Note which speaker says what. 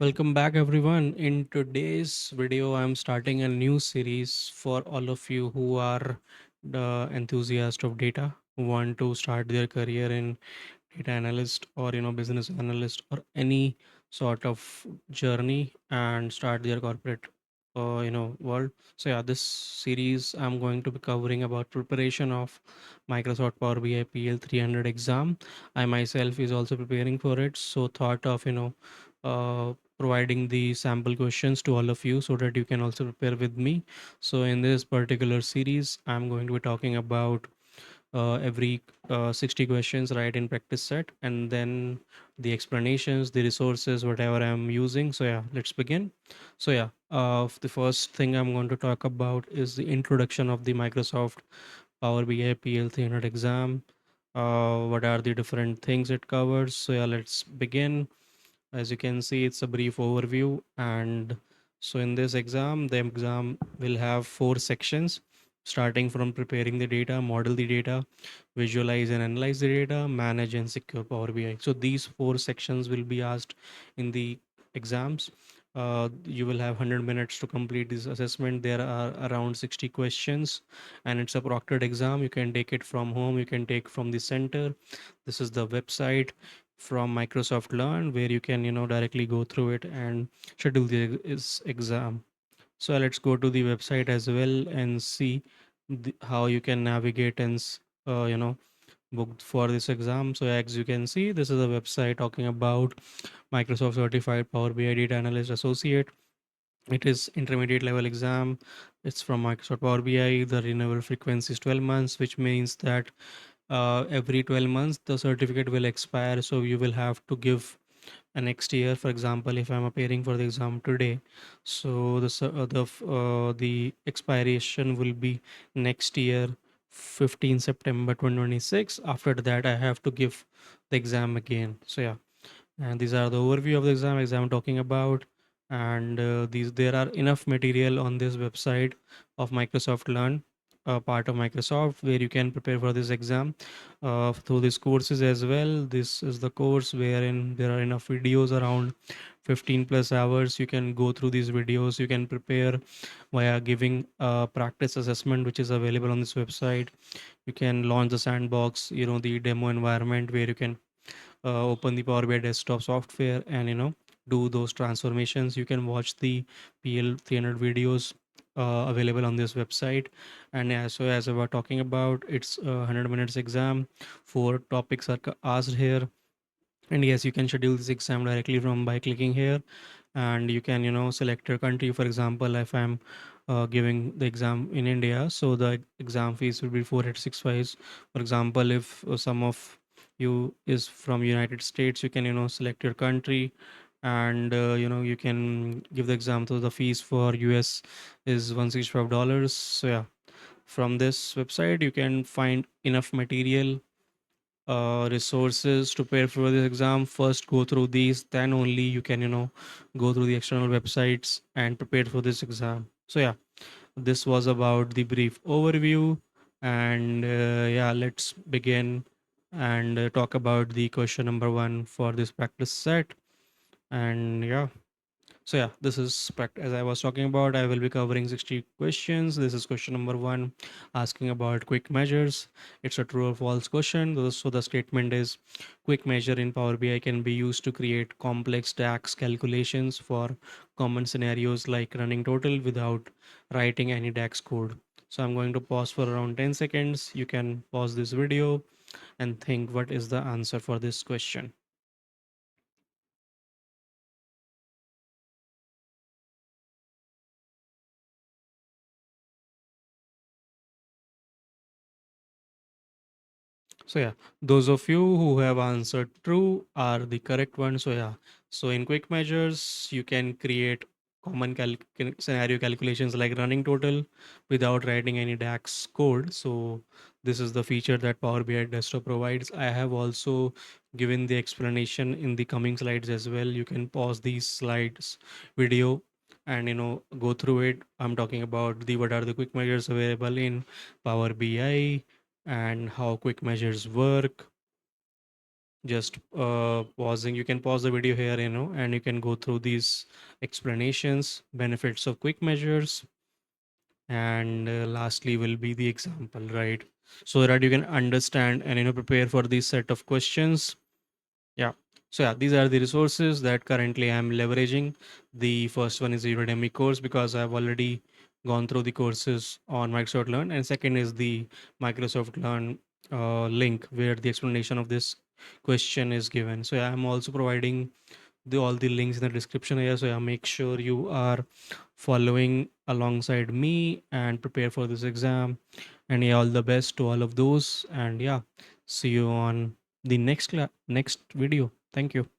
Speaker 1: Welcome back, everyone. In today's video, I'm starting a new series for all of you who are the enthusiast of data, who want to start their career in data analyst or business analyst or any sort of journey and start their corporate world. So yeah, this series I'm going to be covering about preparation of Microsoft Power BI PL-300 exam. I myself is also preparing for it, so thought of providing the sample questions to all of you so that you can also prepare with me. So in this particular series I'm going to be talking about every 60 questions right in practice set, and then the explanations, the resources, whatever I'm using. So yeah, let's begin. So yeah, the first thing I'm going to talk about is the introduction of the Microsoft Power BI PL-300 exam. What are the different things it covers? So yeah, let's begin. As you can see, it's a brief overview. And so in this exam, the exam will have four sections, starting from preparing the data, model the data, visualize and analyze the data, manage and secure Power BI. So these four sections will be asked in the exams. You will have 100 minutes to complete this assessment. There are around 60 questions, and it's a proctored exam. You can take it from home, you can take from the center. This is the website from Microsoft Learn, where you can directly go through it and schedule the exam. So let's go to the website as well and see how you can navigate and book for this exam. So as you can see, this is a website talking about Microsoft Certified Power BI Data Analyst Associate. It is intermediate level exam. It's from Microsoft Power BI. The renewal frequency is 12 months, which means that every 12 months the certificate will expire, so you will have to give a next year. For example, if I'm appearing for the exam today, so the expiration will be next year, 15 September 2026. After that I have to give the exam again. So yeah, and these are the overview of the exam talking about. And these there are enough material on this website of Microsoft Learn, part of Microsoft, where you can prepare for this exam through these courses as well. This is the course wherein there are enough videos, around 15 plus hours. You can go through these videos, you can prepare via giving practice assessment, which is available on this website. You can launch the sandbox, the demo environment, where you can open the Power BI desktop software and do those transformations. You can watch the PL-300 videos available on this website. And as I was talking about, it's a 100 minutes exam. Four topics are asked here, and yes, you can schedule this exam directly from by clicking here. And you can select your country. For example, if I'm giving the exam in India, so the exam fees will be 4865. For example, if some of you is from United States, you can select your country, and you can give the exam. So the fees for US is $165. So yeah, from this website you can find enough material, resources to prepare for this exam. First go through these, then only you can go through the external websites and prepare for this exam. So yeah, this was about the brief overview. And yeah, let's begin and talk about the question number one for this practice set. And yeah, so yeah, this is as I was talking about, I will be covering 60 questions. This is question number one, asking about quick measures. It's a true or false question. So the statement is, quick measure in Power BI can be used to create complex DAX calculations for common scenarios like running total without writing any DAX code. So I'm going to pause for around 10 seconds. You can pause this video and think what is the answer for this question. So yeah, those of you who have answered true are the correct one. So yeah, so in quick measures, you can create common scenario calculations like running total without writing any DAX code. So this is the feature that Power BI Desktop provides. I have also given the explanation in the coming slides as well. You can pause these slides video and go through it. I'm talking about the what are the quick measures available in Power BI and how quick measures work. Just pausing, you can pause the video here, and you can go through these explanations, benefits of quick measures, and lastly will be the example, right? So that you can understand and prepare for this set of questions. Yeah. So yeah, these are the resources that currently I'm leveraging. The first one is the Udemy course because I've already gone through the courses on Microsoft Learn, and second is the Microsoft Learn link where the explanation of this question is given. So yeah, I'm also providing all the links in the description here. So yeah, make sure you are following alongside me and prepare for this exam. And yeah, all the best to all of those. And yeah, see you on the next video. Thank you.